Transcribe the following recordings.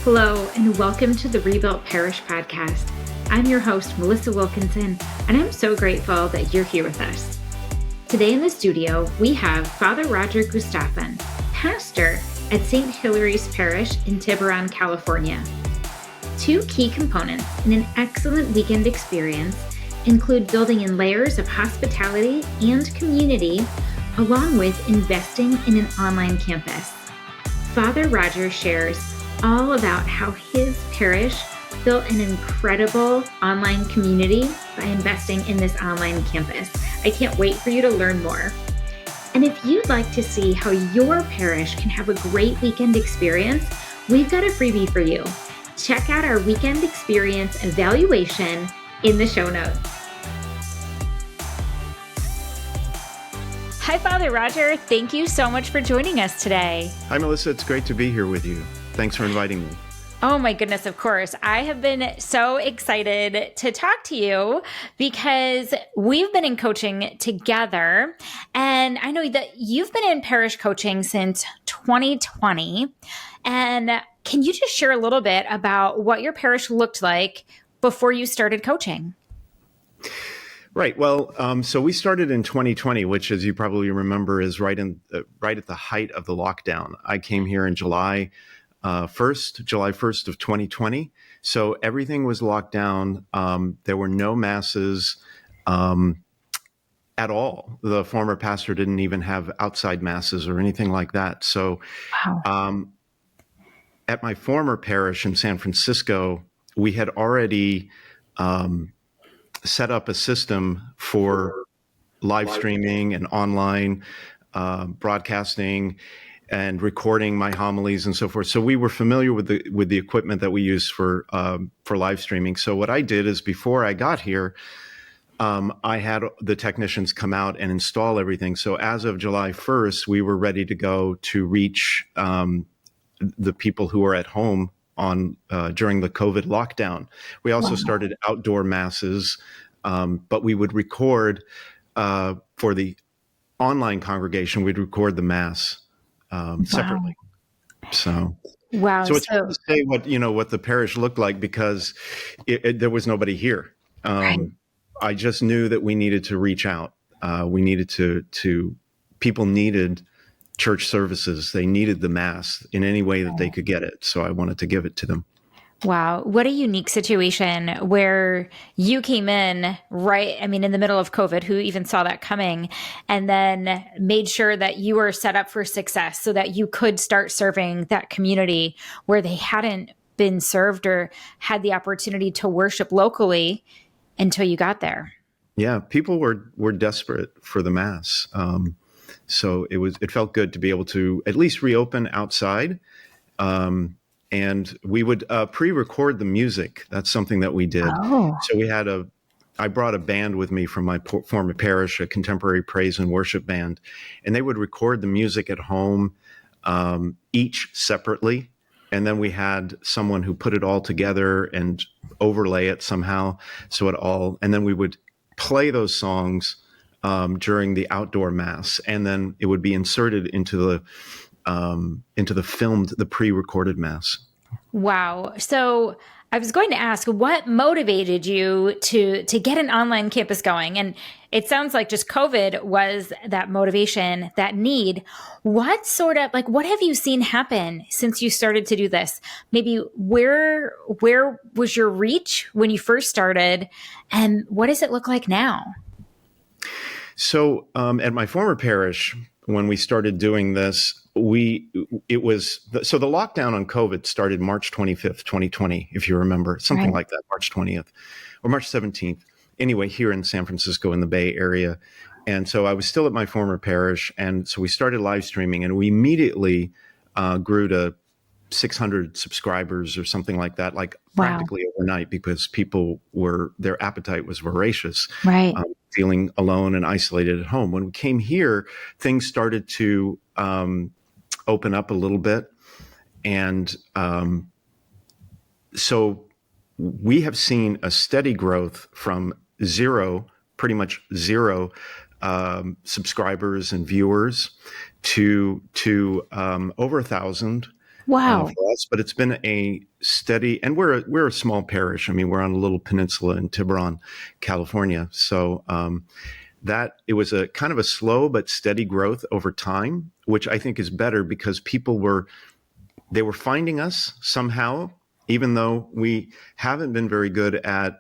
Hello, and welcome to the Rebuilt Parish podcast. I'm your host, Melissa Wilkinson, and I'm so grateful that you're here with us. Today in the studio, we have Father Roger Gustafson, pastor at St. Hilary's Parish in Tiburon, California. Two key components in an excellent weekend experience include building in layers of hospitality and community, along with investing in an online campus. Father Roger shares all about how his parish built an incredible online community by investing in this online campus. I can't wait for you to learn more. And if you'd like to see how your parish can have a great weekend experience, we've got a freebie for you. Check out our weekend experience evaluation in the show notes. Hi, Father Roger. Thank you so much for joining us today. Hi, Melissa. It's great to be here with you. Thanks for inviting me. Oh my goodness, of course. I have been so excited to talk to you because we've been in coaching together. And I know that you've been in parish coaching since 2020. And can you just share a little bit about what your parish looked like before you started coaching? Right. Well, so we started in 2020, which, as you probably remember, is right at the height of the lockdown. I came here in July 1st of 2020. So everything was locked down. There were no masses at all. The former pastor didn't even have outside masses or anything like that. So at my former parish in San Francisco, we had already set up a system for live streaming and online broadcasting and recording my homilies and so forth. So we were familiar with the equipment that we use for live streaming. So what I did is, before I got here, I had the technicians come out and install everything. So as of July 1st, we were ready to go to reach the people who are at home during the COVID lockdown. We also started outdoor masses, but we would record for the online congregation. We'd record the mass separately. So it's hard to say what the parish looked like because there was nobody here. Right. I just knew that we needed to reach out. We needed to people needed church services. They needed the mass in any way that they could get it. So I wanted to give it to them. Wow. What a unique situation where you came in in the middle of COVID, who even saw that coming, and then made sure that you were set up for success so that you could start serving that community where they hadn't been served or had the opportunity to worship locally until you got there. Yeah. People were desperate for the mass. So it felt good to be able to at least reopen outside. And we would pre-record the music. That's something that we did. Oh. So I brought a band with me from my former parish, a contemporary praise and worship band, and they would record the music at home, each separately. And then we had someone who put it all together and overlay it somehow. And then we would play those songs during the outdoor mass, and then it would be inserted into the pre-recorded mass. Wow. So I was going to ask, what motivated you to get an online campus going? And it sounds like just COVID was that motivation, that need. What have you seen happen since you started to do this? Maybe where was your reach when you first started, and what does it look like now? So at my former parish, when we started doing this, the lockdown on COVID started March 25th, 2020, if you remember, something like that, March 20th or March 17th. Anyway, here in San Francisco in the Bay Area. And so I was still at my former parish. And so we started live streaming, and we immediately grew to 600 subscribers or something like that, practically overnight, because their appetite was voracious. Right. Feeling alone and isolated at home. When we came here, things started to open up a little bit. And so we have seen a steady growth from pretty much zero subscribers and viewers to over 1,000 Wow. for us. But it's been a steady, and we're a small parish. I mean, we're on a little peninsula in Tiburon, California. So that it was a kind of a slow but steady growth over time, which I think is better because they were finding us somehow, even though we haven't been very good at,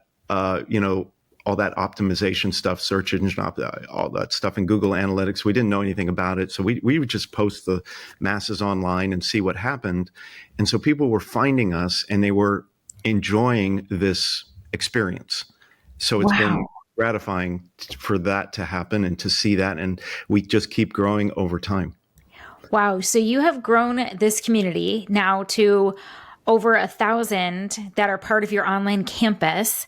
all that optimization stuff, search engine, all that stuff in Google Analytics. We didn't know anything about it. So we would just post the masses online and see what happened. And so people were finding us and they were enjoying this experience. So it's been Wow. gratifying for that to happen and to see that. And we just keep growing over time. Wow. So you have grown this community now to over 1,000 that are part of your online campus.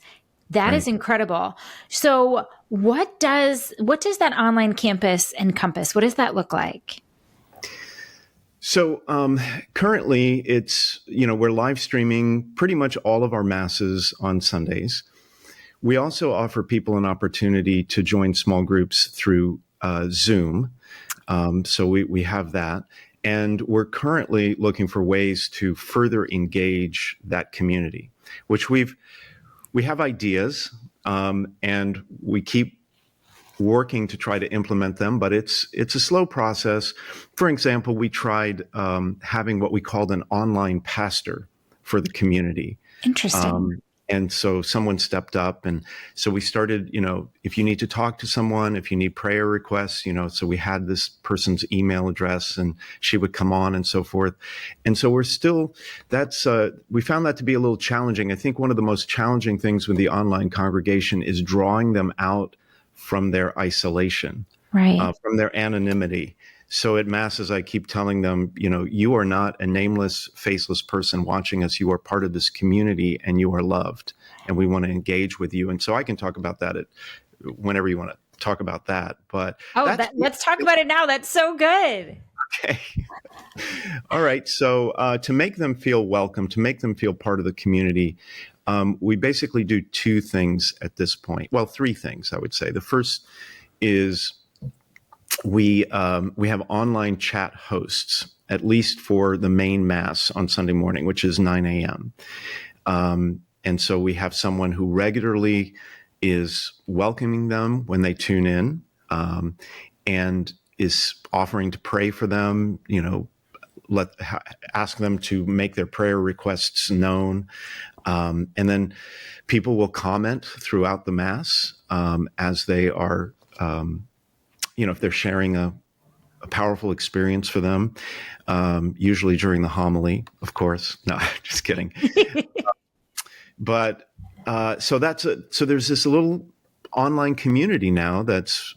That is Right. incredible. So what does that online campus encompass? What does that look like? So currently, we're live streaming pretty much all of our masses on Sundays. We also offer people an opportunity to join small groups through Zoom. So we have that. And we're currently looking for ways to further engage that community, which we have ideas, and we keep working to try to implement them, but it's a slow process. For example, we tried having what we called an online pastor for the community. Interesting. And so someone stepped up. And so we started, if you need to talk to someone, if you need prayer requests, so we had this person's email address and she would come on and so forth. And so we found that to be a little challenging. I think one of the most challenging things with the online congregation is drawing them out from their isolation, Right. from their anonymity. So at masses, I keep telling them, you are not a nameless, faceless person watching us. You are part of this community and you are loved and we want to engage with you. And so I can talk about that whenever you want to talk about that. But Let's talk about it now. That's so good. okay. All right. So to make them feel welcome, to make them feel part of the community, we basically do two things at this point. Well, three things, I would say. The first is we have online chat hosts, at least for the main mass on Sunday morning, which is 9 a.m. And so we have someone who regularly is welcoming them when they tune in, and is offering to pray for them, ask them to make their prayer requests known. And then people will comment throughout the mass as they are, if they're sharing a powerful experience for them, usually during the homily, of course. No, just kidding. But so there's this little online community now that's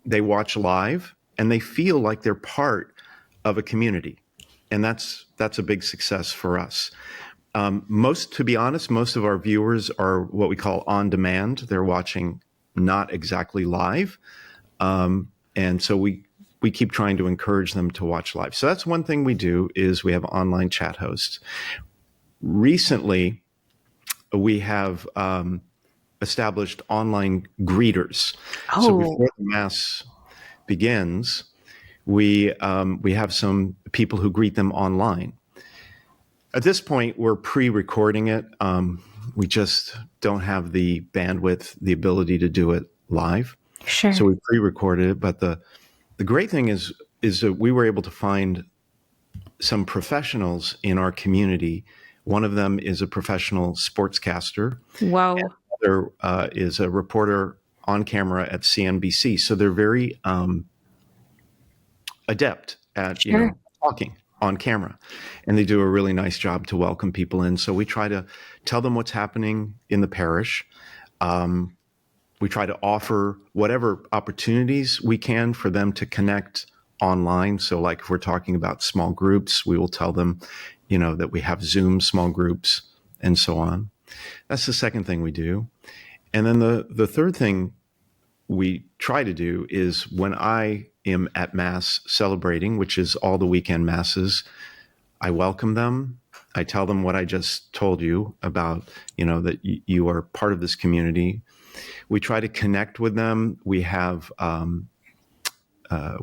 they watch live and they feel like they're part of a community, and that's a big success for us. To be honest, most of our viewers are what we call on demand. They're watching not exactly live. And so we keep trying to encourage them to watch live. So that's one thing we do is we have online chat hosts. Recently, we have established online greeters. Oh, So before the mass begins, we have some people who greet them online. At this point, we're pre-recording it. We just don't have the bandwidth, the ability to do it live. sure. So we pre-recorded it. But the great thing is that we were able to find some professionals in our community. One of them is a professional sportscaster. Whoa. And the other is a reporter on camera at CNBC. So they're very adept at Sure. talking on camera, and they do a really nice job to welcome people in. So we try to tell them what's happening in the parish. We try to offer whatever opportunities we can for them to connect online. So like if we're talking about small groups, we will tell them, that we have Zoom small groups and so on. That's the second thing we do. And then the third thing we try to do is when I am at Mass celebrating, which is all the weekend masses, I welcome them. I tell them what I just told you about, that you are part of this community. We try to connect with them. We have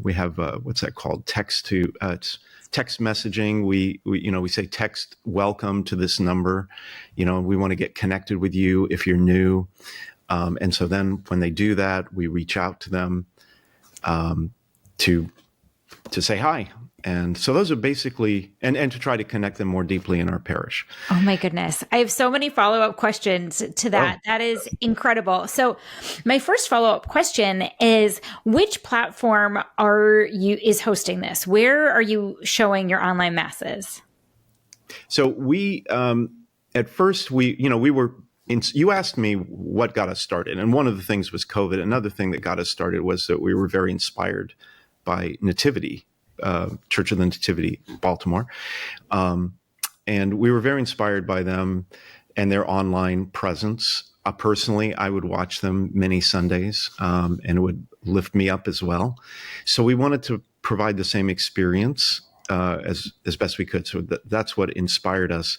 we have what's that called? It's text messaging. We say text welcome to this number. We want to get connected with you if you're new. And so then when they do that, we reach out to them to say hi. And so those are basically, and to try to connect them more deeply in our parish. Oh my goodness. I have so many follow-up questions to that. Oh. That is incredible. So my first follow-up question is, which platform is hosting this? Where are you showing your online masses? So we, at first we were you asked me what got us started. And one of the things was COVID. Another thing that got us started was that we were very inspired by Nativity, Church of the Nativity, Baltimore. And we were very inspired by them and their online presence. Personally, I would watch them many Sundays, and it would lift me up as well. So we wanted to provide the same experience as best we could. So that's what inspired us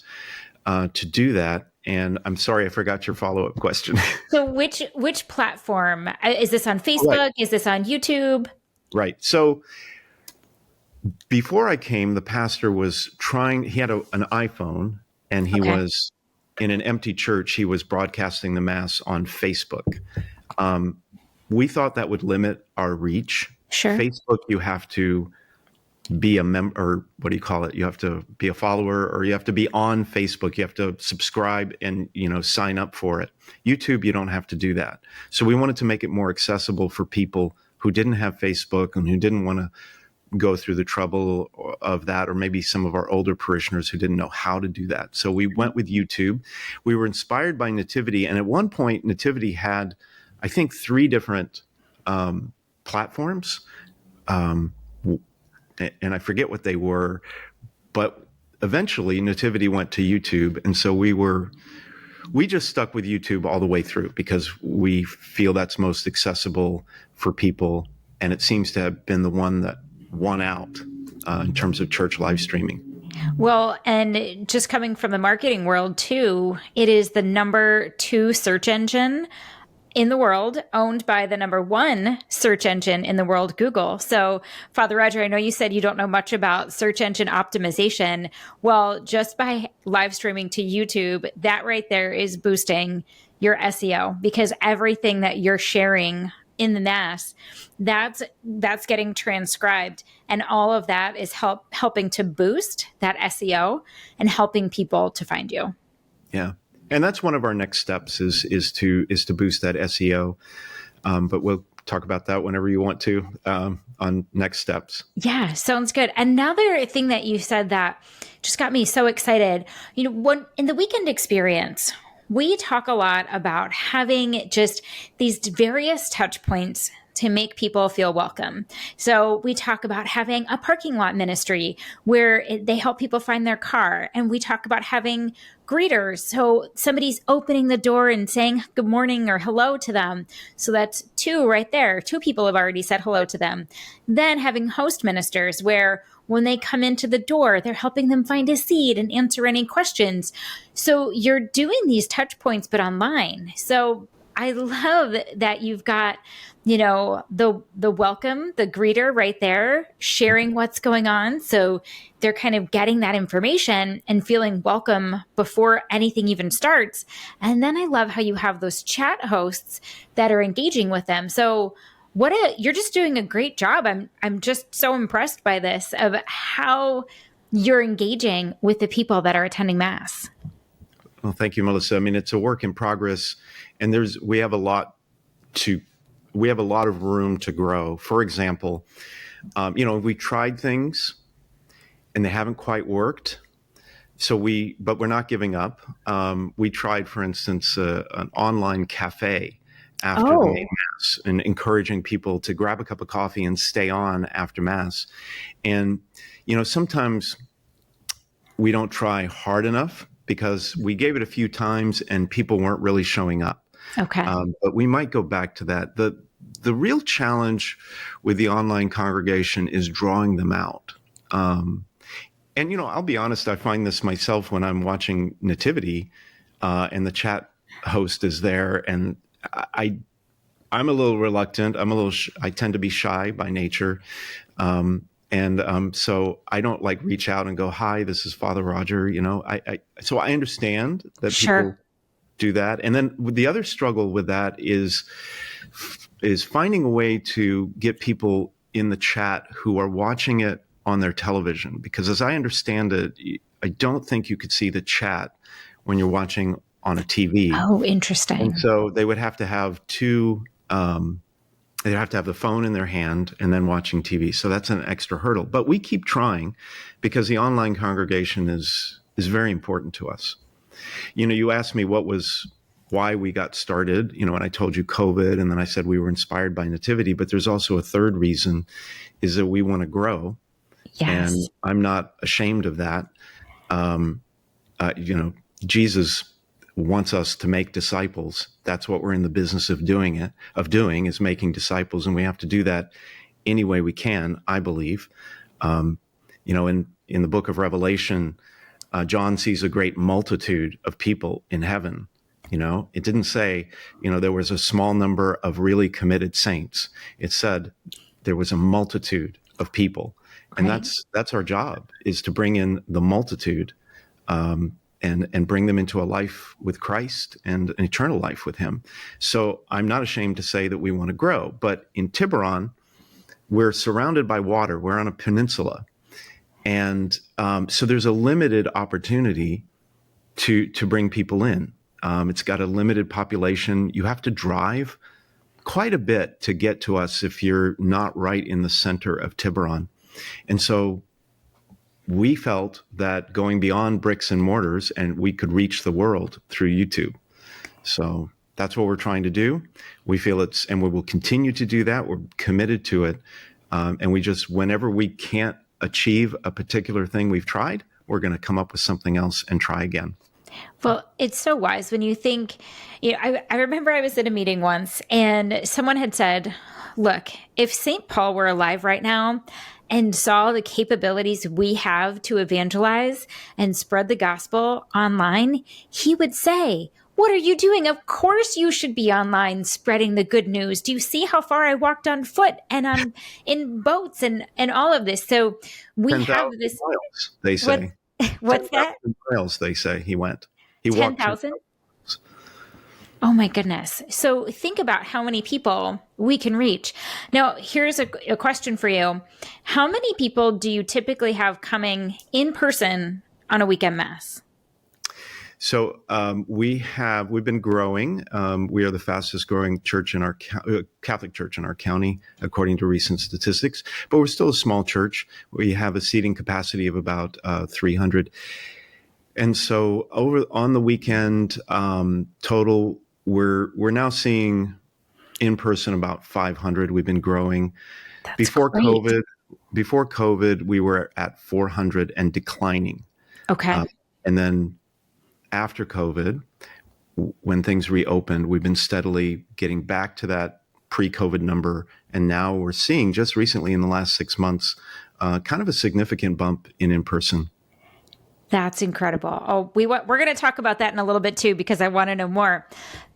to do that. And I'm sorry, I forgot your follow-up question. So which platform? Is this on Facebook? Right. Is this on YouTube? Right. So before I came, the pastor was he had an iPhone, and he was in an empty church. He was broadcasting the Mass on Facebook. We thought that would limit our reach. Sure. Facebook, you have to be a member, or what do you call it? You have to be a follower, or you have to be on Facebook. You have to subscribe and, sign up for it. YouTube, you don't have to do that. So we wanted to make it more accessible for people who didn't have Facebook and who didn't want to go through the trouble of that, or maybe some of our older parishioners who didn't know how to do that. So we went with YouTube. We were inspired by Nativity. And at one point, Nativity had, I think, 3 different platforms. And I forget what they were, but eventually Nativity went to YouTube. And so we just stuck with YouTube all the way through because we feel that's most accessible for people. And it seems to have been the one that won out in terms of church live streaming. Well, and just coming from the marketing world too, it is the number 2 search engine in the world, owned by the number 1 search engine in the world, Google. So, Father Roger, I know you said you don't know much about search engine optimization. Well, just by live streaming to YouTube, that right there is boosting your SEO, because everything that you're sharing in the Mass, that's getting transcribed. And all of that is helping to boost that SEO and helping people to find you. Yeah. And that's one of our next steps is to boost that SEO. But we'll talk about that whenever you want to on next steps. Yeah, sounds good. Another thing that you said that just got me so excited, when in the weekend experience, we talk a lot about having just these various touch points to make people feel welcome. So we talk about having a parking lot ministry where they help people find their car. And we talk about having greeters. So somebody's opening the door and saying good morning or hello to them. So that's 2 right there. 2 people have already said hello to them. Then having host ministers where when they come into the door, they're helping them find a seat and answer any questions. So you're doing these touch points, but online. So I love that you've got, the welcome, the greeter right there, sharing what's going on. So they're kind of getting that information and feeling welcome before anything even starts. And then I love how you have those chat hosts that are engaging with them. So you're just doing a great job. I'm just so impressed by this, of how you're engaging with the people that are attending Mass. Well, thank you, Melissa. I mean, it's a work in progress, and we have a lot of room to grow. For example, we tried things and they haven't quite worked. But we're not giving up. We tried, for instance, an online cafe after the main Mass, and encouraging people to grab a cup of coffee and stay on after Mass. And, sometimes we don't try hard enough because we gave it a few times and people weren't really showing up. Okay. But we might go back to that. The real challenge with the online congregation is drawing them out. And, I'll be honest, I find this myself when I'm watching Nativity and the chat host is there, and I'm a little reluctant. I tend to be shy by nature. So I don't like reach out and go, "Hi, this is Father Roger." So I understand that people Sure. do that. And then the other struggle with that is finding a way to get people in the chat who are watching it on their television. Because as I understand it, I don't think you could see the chat when you're watching on a TV. Oh, And interesting. so they would have to have they'd have to have the phone in their hand and then watching TV. So that's an extra hurdle. But we keep trying because the online congregation is very important to us. You asked me why we got started, and I told you COVID, and then I said we were inspired by nativity, but there's also a third reason is that we want to grow. And Yes. I'm not ashamed of that. Um, Jesus wants us to make disciples. That's what we're in the business of doing is making disciples. And we have to do that any way we can, I believe. In the book of Revelation, John sees a great multitude of people in heaven. It didn't say, there was a small number of really committed saints. It said there was a multitude of people. And Right. that's our job, is to bring in the multitude, and bring them into a life with Christ and an eternal life with him. So I'm not ashamed to say that we want to grow. But in Tiburon, we're surrounded by water. We're on a peninsula. And so there's a limited opportunity to bring people in. It's got a limited population. You have to drive quite a bit to get to us if you're not right in the center of Tiburon. And so we felt that going beyond bricks and mortars, and we could reach the world through YouTube. So that's what we're trying to do. We feel and we will continue to do that. We're committed to it. And whenever we can't achieve a particular thing we've tried, we're going to come up with something else and try again. Well, it's so wise when you think, I remember I was at a meeting once and someone had said, look, if St. Paul were alive right now and saw the capabilities we have to evangelize and spread the gospel online, he would say, what are you doing? Of course you should be online spreading the good news. Do you see how far I walked on foot and on in boats and all of this? So we 10,000 have this. miles, they say. What's that? 10,000 miles, they say he went. He walked 10,000? Oh my goodness. So think about how many people we can reach. Now, here's a question for you. How many people do you typically have coming in person on a weekend mass? So we've been growing. We are the fastest growing church in our Catholic church in our county, according to recent statistics. But we're still a small church. We have a seating capacity of about 300. And so on the weekend total, we're now seeing in person about 500. We've been growing. That's Before great. COVID, we were at 400 and declining. Okay. And then after COVID, when things reopened, we've been steadily getting back to that pre-COVID number. And now we're seeing just recently in the last 6 months, kind of a significant bump in person. That's incredible. Oh, we're going to talk about that in a little bit too, because I want to know more.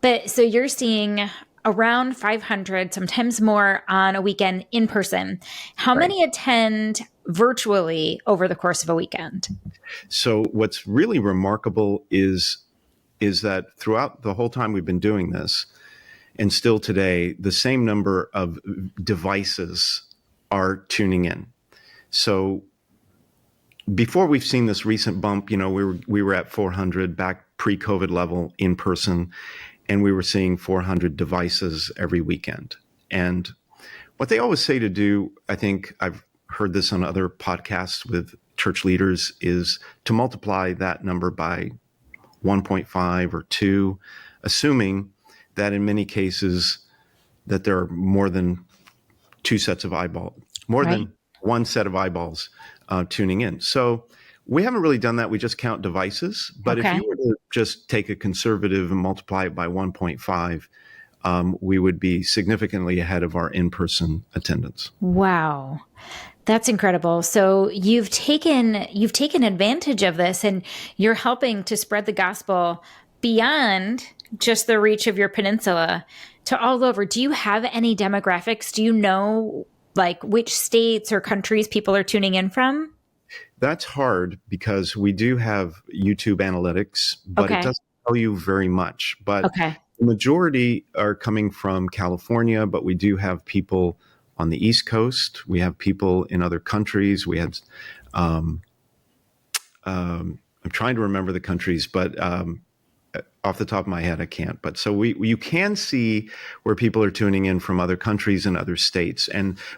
But so you're seeing around 500, sometimes more on a weekend in person. How Right. many attend virtually over the course of a weekend? So what's really remarkable is that throughout the whole time we've been doing this, and still today, the same number of devices are tuning in. So before we've seen this recent bump, we were at 400 back pre-COVID level in person, and we were seeing 400 devices every weekend. And what they always say to do, I think I've heard this on other podcasts with church leaders, is to multiply that number by 1.5 or 2, assuming that in many cases that there are more than two sets of eyeballs, more Right. than one set of eyeballs tuning in. So we haven't really done that. We just count devices. But if Okay. you were to just take a conservative and multiply it by 1.5, we would be significantly ahead of our in-person attendance. Wow. That's incredible. So you've taken advantage of this and you're helping to spread the gospel beyond just the reach of your peninsula. to all over. Do you have any demographics? Do you know like which states or countries people are tuning in from? That's hard because we do have YouTube analytics, but it Okay. doesn't tell you very much. But Okay. the majority are coming from California, but we do have people on the East Coast. We have people in other countries. We had, um, I'm trying to remember the countries, but off the top of my head, I can't. But so you can see where people are tuning in from other countries and other states,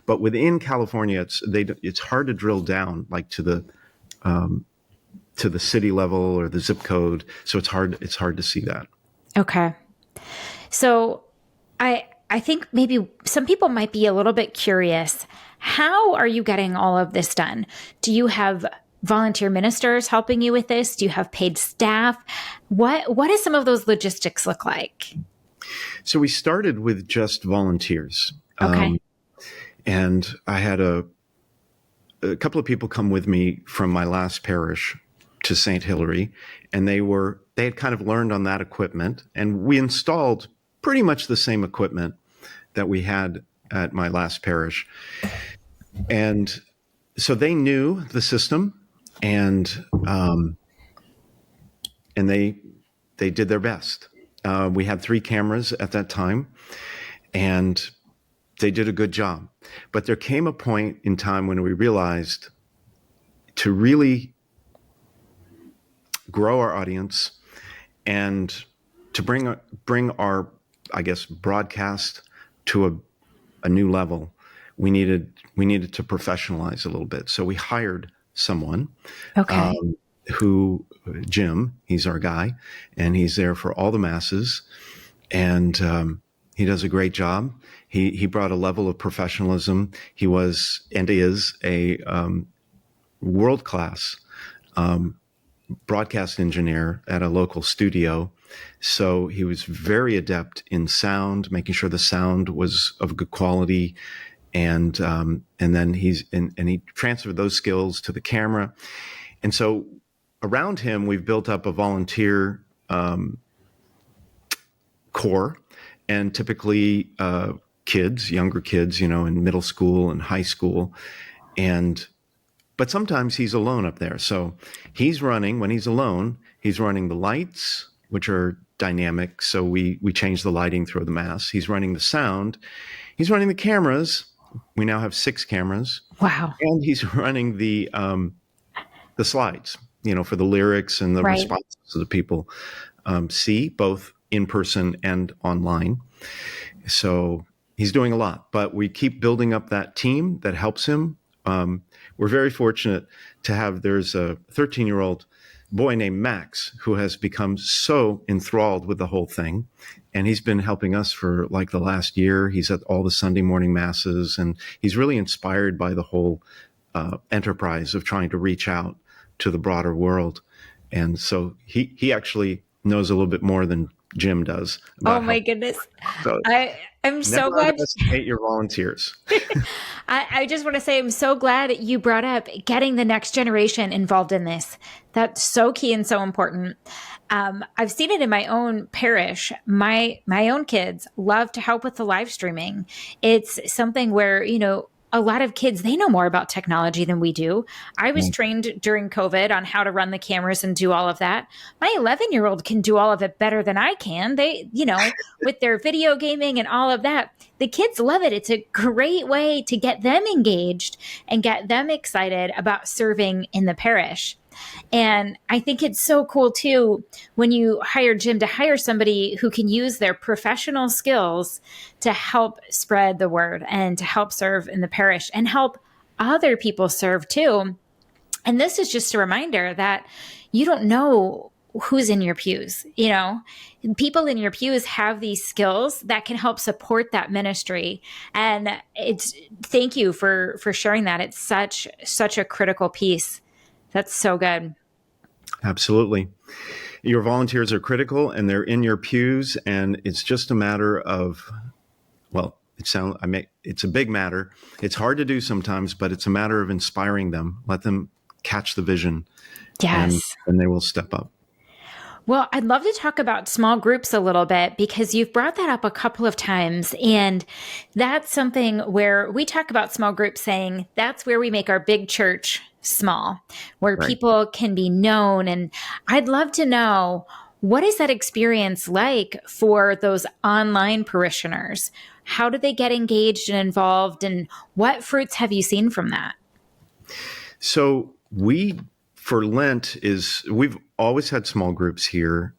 but within California, it's hard to drill down like to the city level or the zip code. So it's hard to see that. Okay. So I think maybe some people might be a little bit curious. How are you getting all of this done? Do you have volunteer ministers helping you with this? Do you have paid staff? What does some of those logistics look like? So we started with just volunteers. Okay. And I had a couple of people come with me from my last parish to St. Hilary, and they had kind of learned on that equipment, and we installed pretty much the same equipment that we had at my last parish. And so they knew the system, and they did their best. We had 3 cameras at that time, and they did a good job. But there came a point in time when we realized to really grow our audience and to bring our, I guess, broadcast to a new level, we needed to professionalize a little bit. So we hired someone, Okay. Jim, he's our guy, and he's there for all the masses, and he does a great job. He brought a level of professionalism. He was and is a world-class broadcast engineer at a local studio. So he was very adept in sound, making sure the sound was of good quality. And then he transferred those skills to the camera. And so around him, we've built up a volunteer core, and typically younger kids, in middle school and high school. But sometimes he's alone up there. So when he's alone, he's running the lights, which are dynamic. So we change the lighting through the mass. He's running the sound. He's running the cameras. We now have 6 cameras. Wow. And he's running the slides, for the lyrics and the responses that people see, both in person and online. So he's doing a lot, but we keep building up that team that helps him. We're very fortunate to have, there's a 13-year-old boy named Max who has become so enthralled with the whole thing. And he's been helping us for like the last year. He's at all the Sunday morning masses, and he's really inspired by the whole enterprise of trying to reach out to the broader world. And so he actually knows a little bit more than Jim does. Oh my goodness. So I'm so never glad. underestimate your volunteers. I just want to say I'm so glad you brought up getting the next generation involved in this. That's so key and so important. I've seen it in my own parish. My own kids love to help with the live streaming. It's something where, a lot of kids, they know more about technology than we do. I was trained during COVID on how to run the cameras and do all of that. My 11-year-old can do all of it better than I can. They, with their video gaming and all of that, the kids love it. It's a great way to get them engaged and get them excited about serving in the parish. And I think it's so cool too, when you hire Jim, to hire somebody who can use their professional skills to help spread the word and to help serve in the parish and help other people serve too. And this is just a reminder that you don't know who's in your pews. People in your pews have these skills that can help support that ministry. And thank you for sharing that. It's such a critical piece. That's so good. Absolutely. Your volunteers are critical, and they're in your pews, and it's just a matter of, it's a big matter. It's hard to do sometimes, but it's a matter of inspiring them. Let them catch the vision. Yes. And they will step up. Well, I'd love to talk about small groups a little bit because you've brought that up a couple of times. And that's something where we talk about small groups saying that's where we make our big church small, where Right. people can be known. And I'd love to know, what is that experience like for those online parishioners? How do they get engaged and involved? And what fruits have you seen from that? So for Lent we've always had small groups here.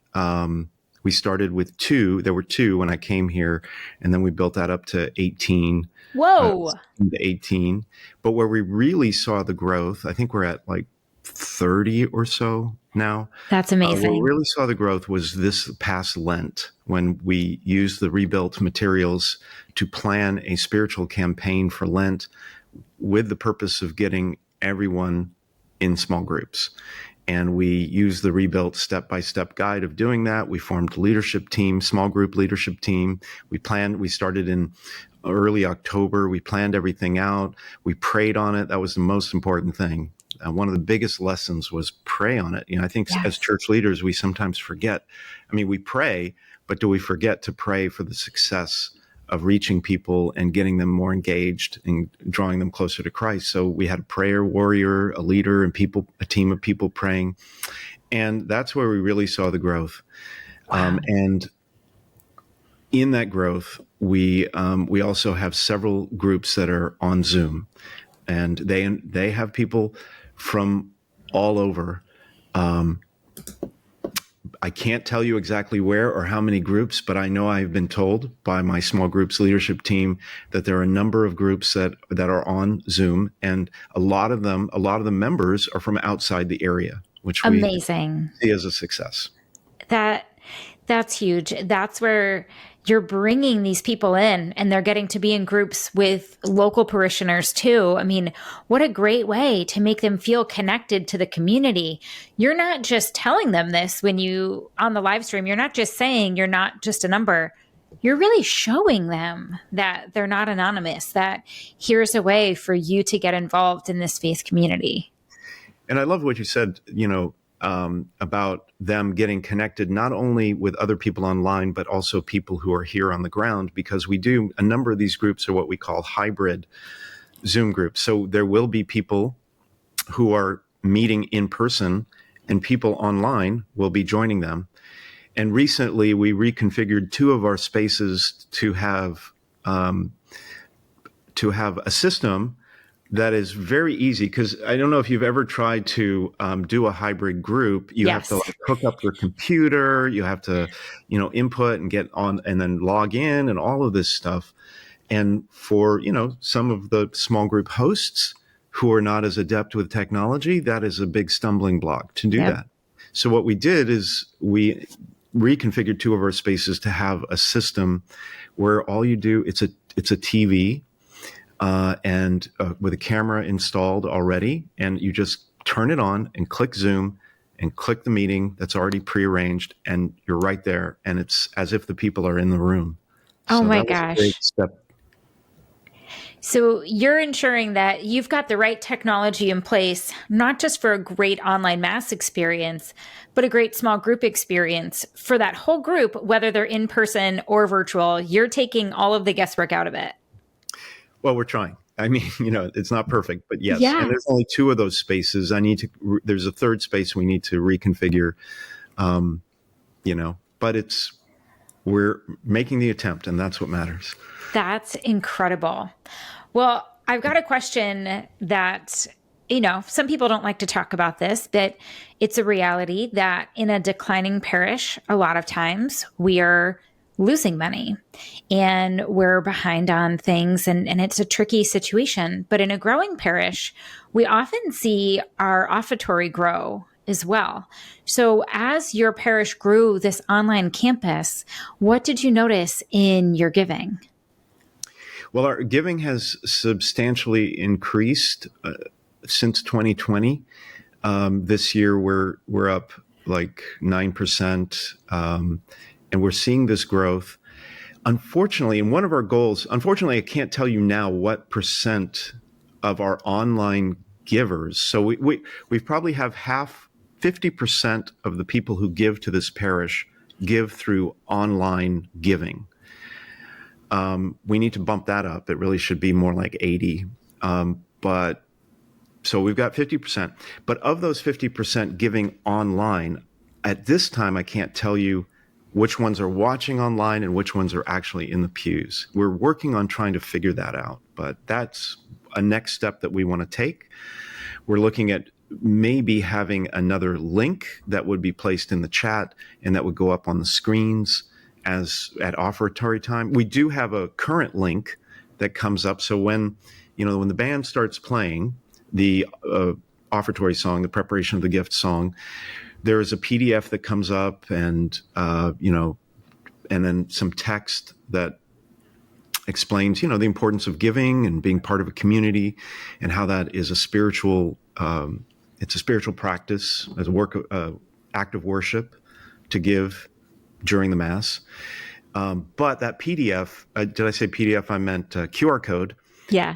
We started with two. There were two when I came here, and then we built that up to 18. Whoa, To 18. But where we really saw the growth, I think we're at like 30 or so now. that's Where we amazing. really saw the growth was this past Lent when we used the rebuilt materials to plan a spiritual campaign for Lent with the purpose of getting everyone in small groups. And we used the rebuilt step-by-step guide of doing that. We formed a leadership team, small group leadership team. We started in early October. We planned everything out. We prayed on it. That was the most important thing. One of the biggest lessons was pray on it. I think as Yes. church leaders, we sometimes forget. I mean, we pray, but do we forget to pray for the success of reaching people and getting them more engaged and drawing them closer to Christ? So we had a prayer warrior, a leader, and a team of people praying. And that's where we really saw the growth. Wow. And in that growth, we also have several groups that are on Zoom, and they have people from all over. I can't tell you exactly where or how many groups, but I know I've been told by my small groups leadership team that there are a number of groups that are on Zoom, and a lot of the members are from outside the area, which we Amazing. see as a success. That that's huge. That's where you're bringing these people in and they're getting to be in groups with local parishioners too. I mean, what a great way to make them feel connected to the community. You're not just telling them this when you on the live stream, you're not just saying you're not just a number. You're really showing them that they're not anonymous, that here's a way for you to get involved in this faith community. And I love what you said, about them getting connected not only with other people online, but also people who are here on the ground, because a number of these groups are what we call hybrid Zoom groups. So there will be people who are meeting in person and people online will be joining them. And recently we reconfigured two of our spaces to have a system that is very easy, because I don't know if you've ever tried to do a hybrid group. You have to Yes. hook up your computer, you have to, input and get on and then log in and all of this stuff. And for, some of the small group hosts who are not as adept with technology, that is a big stumbling block to do Yep. that. So what we did is we reconfigured two of our spaces to have a system where all you do, it's a TV, and with a camera installed already, and you just turn it on and click Zoom and click the meeting that's already prearranged, and you're right there, and it's as if the people are in the room. Oh So my that was a great gosh. step. So you're ensuring that you've got the right technology in place, not just for a great online mass experience, but a great small group experience for that whole group, whether they're in person or virtual. You're taking all of the guesswork out of it. Well, we're trying. I mean, it's not perfect, but yes. And there's Yes. only two of those spaces. There's a third space we need to reconfigure, um, but we're making the attempt, and that's what matters. That's incredible. Well, I've got a question that, some people don't like to talk about this, but it's a reality that in a declining parish, a lot of times we are losing money and we're behind on things and it's a tricky situation. But in a growing parish, we often see our offertory grow as well. So as your parish grew this online campus, what did you notice in your giving? Well, our giving has substantially increased since 2020. This year, we're up like 9%, and we're seeing this growth. Unfortunately, and one of our goals, I can't tell you now what percent of our online givers. So we probably have half 50% of the people who give to this parish give through online giving. We need to bump that up. It really should be more like 80. But so we've got 50%. But of those 50% giving online, at this time, I can't tell you which ones are watching online and which ones are actually in the pews. We're working on trying to figure that out, but that's a next step that we want to take. We're looking at maybe having another link that would be placed in the chat and that would go up on the screens as at offertory time. We do have a current link that comes up. So when the band starts playing the offertory song, the preparation of the gift song, there is a PDF that comes up and then some text that explains, the importance of giving and being part of a community and how that is a spiritual, it's a spiritual practice as a work of act of worship to give during the Mass. But that PDF, did I say PDF? I meant QR code. Yeah.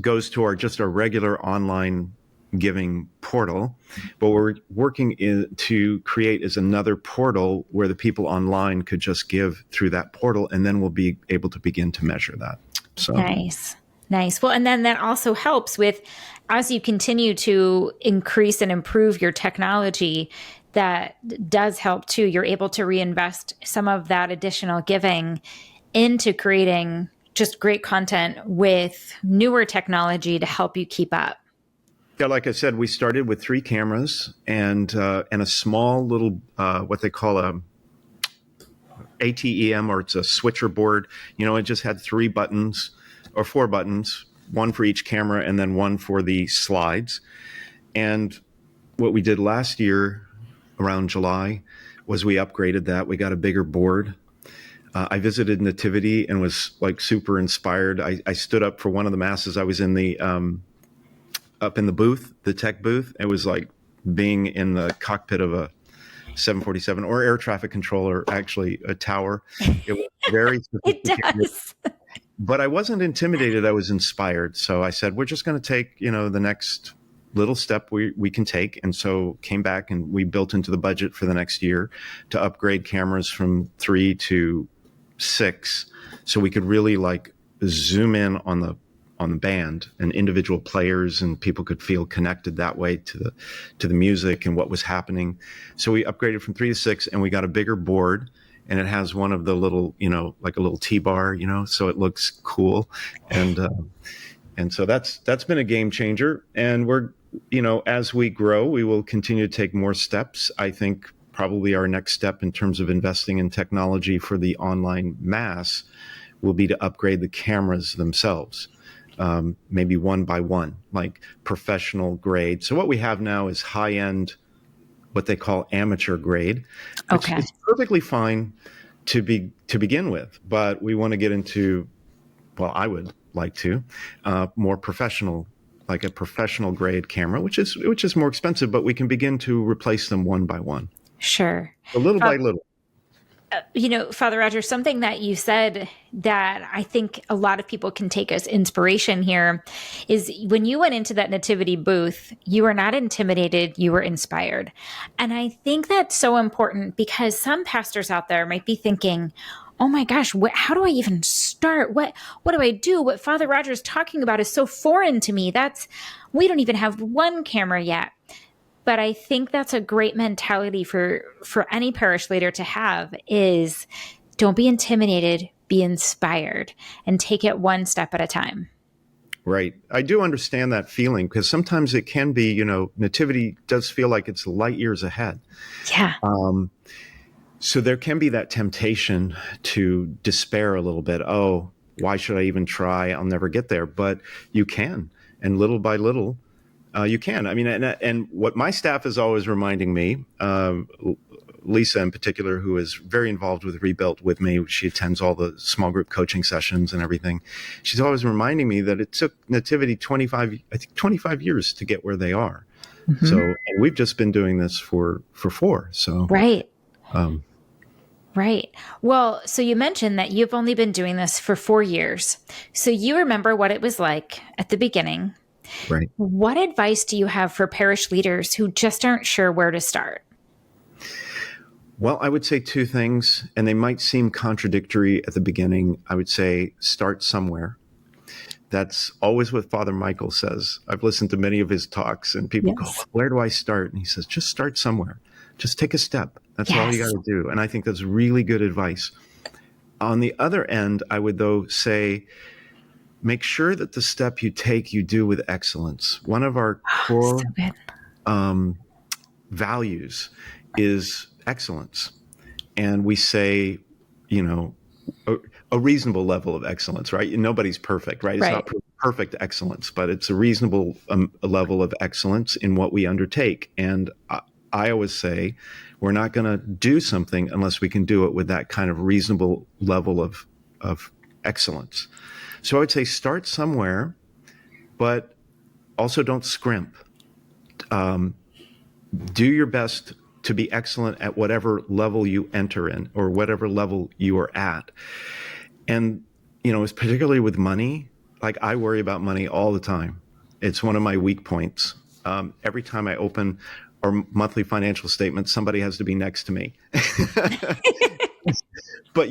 Goes to our regular online giving portal. But what we're working to create is another portal where the people online could just give through that portal, and then we'll be able to begin to measure that. So Nice. Well, and then that also helps with, as you continue to increase and improve your technology, that does help too. You're able to reinvest some of that additional giving into creating just great content with newer technology to help you keep up. Yeah, like I said, we started with 3 cameras and a small little what they call a ATEM, or it's a switcher board. It just had 3 buttons or 4 buttons, one for each camera and then one for the slides. And what we did last year around July was we upgraded that. We got a bigger board. I visited Nativity and was like super inspired. I stood up for one of the masses. I was in the up in the booth, the tech booth. It was like being in the cockpit of a 747 or air traffic controller, actually a tower. It was very It does. But I wasn't intimidated. I was inspired. So I said, we're just going to take, the next little step we can take. And so came back and we built into the budget for the next year to upgrade cameras from 3 to 6. So we could really like zoom in on the band and individual players, and people could feel connected that way to the music and what was happening. So we upgraded from 3 to 6, and we got a bigger board, and it has one of the little, like a little T-bar, so it looks cool. And so that's been a game changer. And we're, as we grow, we will continue to take more steps. I think probably our next step in terms of investing in technology for the online Mass will be to upgrade the cameras themselves. Maybe one by one, like professional grade. So what we have now is high-end, what they call amateur grade. Okay. It's perfectly fine to begin with, but we want to get into, well, I would like to, more professional, like a professional grade camera, which is more expensive, but we can begin to replace them one by one. Sure. A little by little. Father Roger, something that you said that I think a lot of people can take as inspiration here is when you went into that nativity booth, you were not intimidated, you were inspired. And I think that's so important because some pastors out there might be thinking, oh my gosh, how do I even start? What do I do? What Father Roger is talking about is so foreign to me. We don't even have one camera yet. But I think that's a great mentality for any parish leader to have is don't be intimidated, be inspired, and take it one step at a time. Right. I do understand that feeling because sometimes it can be, nativity does feel like it's light years ahead. Yeah. So there can be that temptation to despair a little bit. Oh, why should I even try? I'll never get there. But you can. And little by little, you can. I mean, and what my staff is always reminding me, Lisa in particular, who is very involved with Rebuilt with me, she attends all the small group coaching sessions and everything. She's always reminding me that it took Nativity 25 years to get where they are. Mm-hmm. So and we've just been doing this for 4. So right. Right. Well, so you mentioned that you've only been doing this for 4 years. So you remember what it was like at the beginning. Right. What advice do you have for parish leaders who just aren't sure where to start? Well, I would say two things, and they might seem contradictory at the beginning. I would say start somewhere. That's always what Father Michael says. I've listened to many of his talks, and people go, Yes. "Where do I start?" And he says, just start somewhere. Just take a step. That's all you Yes. got to do. And I think that's really good advice. On the other end, I would, though, say, make sure that the step you take, you do with excellence. One of our So core good. values is excellence. And we say, you know, a reasonable level of excellence, right? Nobody's perfect, right? It's Right. not perfect excellence, but it's a reasonable level of excellence in what we undertake. And I always say, we're not going to do something unless we can do it with that kind of reasonable level of excellence. So I would say start somewhere, but also don't scrimp. Do your best to be excellent at whatever level you enter in or whatever level you are at. And, it's particularly with money, like I worry about money all the time. It's one of my weak points. Every time I open our monthly financial statement, somebody has to be next to me. But,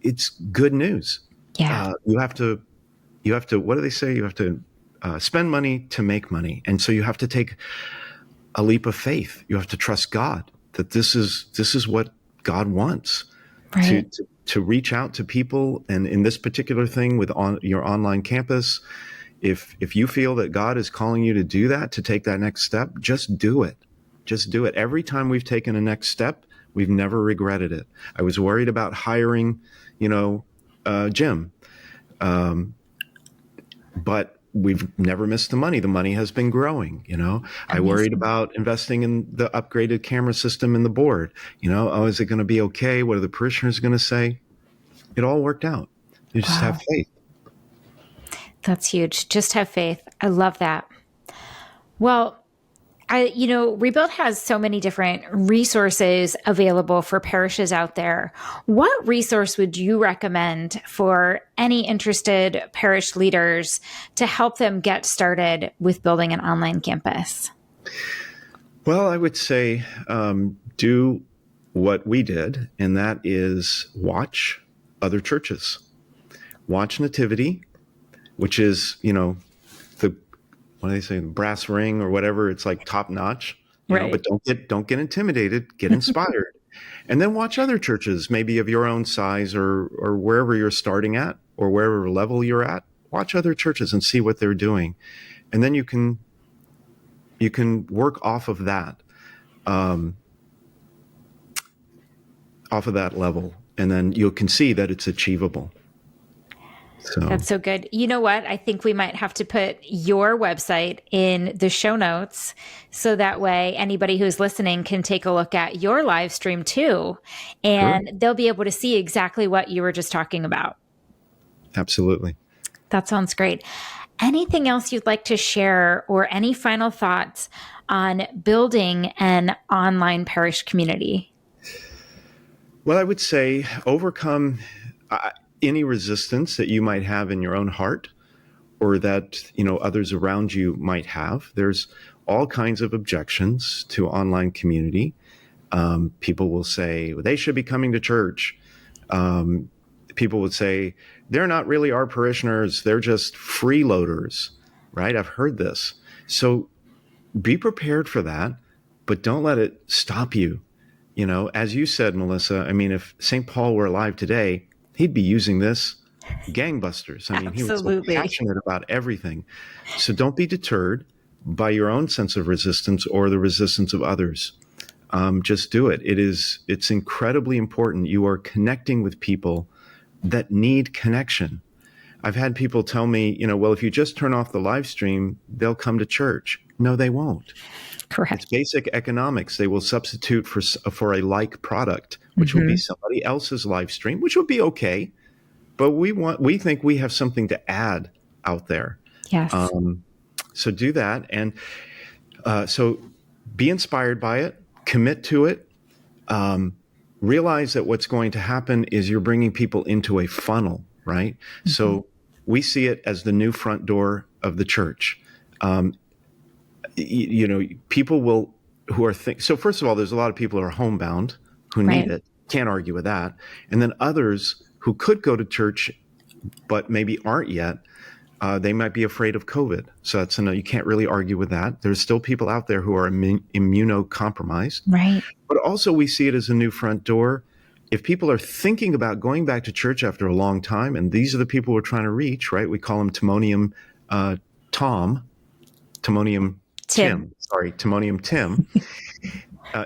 it's good news. Yeah. You have to, what do they say? You have to spend money to make money. And so you have to take a leap of faith. You have to trust God that this is what God wants. Right. To reach out to people. And in this particular thing with your online campus, if you feel that God is calling you to do that, to take that next step, just do it. Just do it. Every time we've taken a next step, we've never regretted it. I was worried about hiring, Jim. But we've never missed the money. The money has been growing, I worried about investing in the upgraded camera system in the board. Is it going to be okay? What are the parishioners going to say? It all worked out. You just have faith. That's huge. Just have faith. I love that. Well, Rebuild has so many different resources available for parishes out there. What resource would you recommend for any interested parish leaders to help them get started with building an online campus? Well, I would say do what we did, and that is watch other churches. Watch Nativity, which is, the what do they say, the brass ring or whatever. It's like top notch, Right. but don't get intimidated, get inspired. And then watch other churches, maybe of your own size or wherever you're starting at or wherever level you're at. Watch other churches and see what they're doing. And then you can work off of that level. And then you can see that it's achievable. So. That's so good. You know what? I think we might have to put your website in the show notes so that way anybody who's listening can take a look at your live stream too. And They'll be able to see exactly what you were just talking about. Absolutely. That sounds great. Anything else you'd like to share or any final thoughts on building an online parish community? Well, I would say overcome any resistance that you might have in your own heart or that, others around you might have. There's all kinds of objections to online community. People will say, well, they should be coming to church. People would say, they're not really our parishioners. They're just freeloaders, right? I've heard this. So be prepared for that, but don't let it stop you. As you said, Melissa, if St. Paul were alive today, he'd be using this gangbusters. He was so passionate about everything. So don't be deterred by your own sense of resistance or the resistance of others. Just do it. It's incredibly important. You are connecting with people that need connection. I've had people tell me, well, if you just turn off the live stream, they'll come to church. No, they won't. Correct. It's basic economics. They will substitute for a like product, which will be somebody else's live stream, which would be okay. But we think we have something to add out there. Yes. So do that. And so be inspired by it, commit to it. Realize that what's going to happen is you're bringing people into a funnel, right? So we see it as the new front door of the church. People will who are so first of all, there's a lot of people who are homebound who need it. Can't argue with that. And then others who could go to church but maybe aren't yet. They might be afraid of COVID. So you can't really argue with that. There's still people out there who are immunocompromised. Right. But also we see it as a new front door. If people are thinking about going back to church after a long time, and these are the people we're trying to reach, right? We call them Timonium Tim.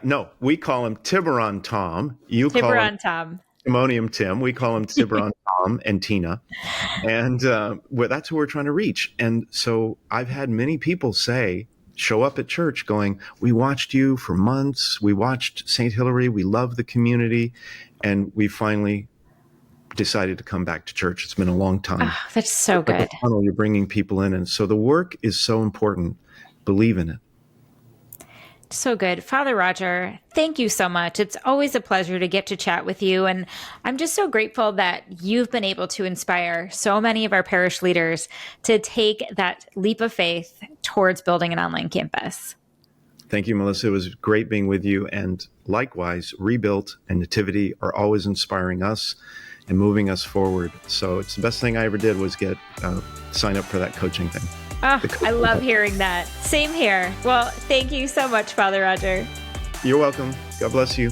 No, we call him Tiburon Tom. You call him Tom. Timonium Tim. We call him Tiburon Tom and Tina. And that's who we're trying to reach. And so I've had many people show up at church going, we watched you for months. We watched St. Hilary. We love the community. And we finally decided to come back to church. It's been a long time. Oh, that's so good. Like a funnel, you're bringing people in. And so the work is so important. Believe in it. So good. Father Roger, thank you so much. It's always a pleasure to get to chat with you. And I'm just so grateful that you've been able to inspire so many of our parish leaders to take that leap of faith towards building an online campus. Thank you, Melissa. It was great being with you. And likewise, Rebuilt and Nativity are always inspiring us and moving us forward. So it's the best thing I ever did was sign up for that coaching thing. Oh, I love hearing that. Same here. Well, thank you so much, Father Roger. You're welcome. God bless you.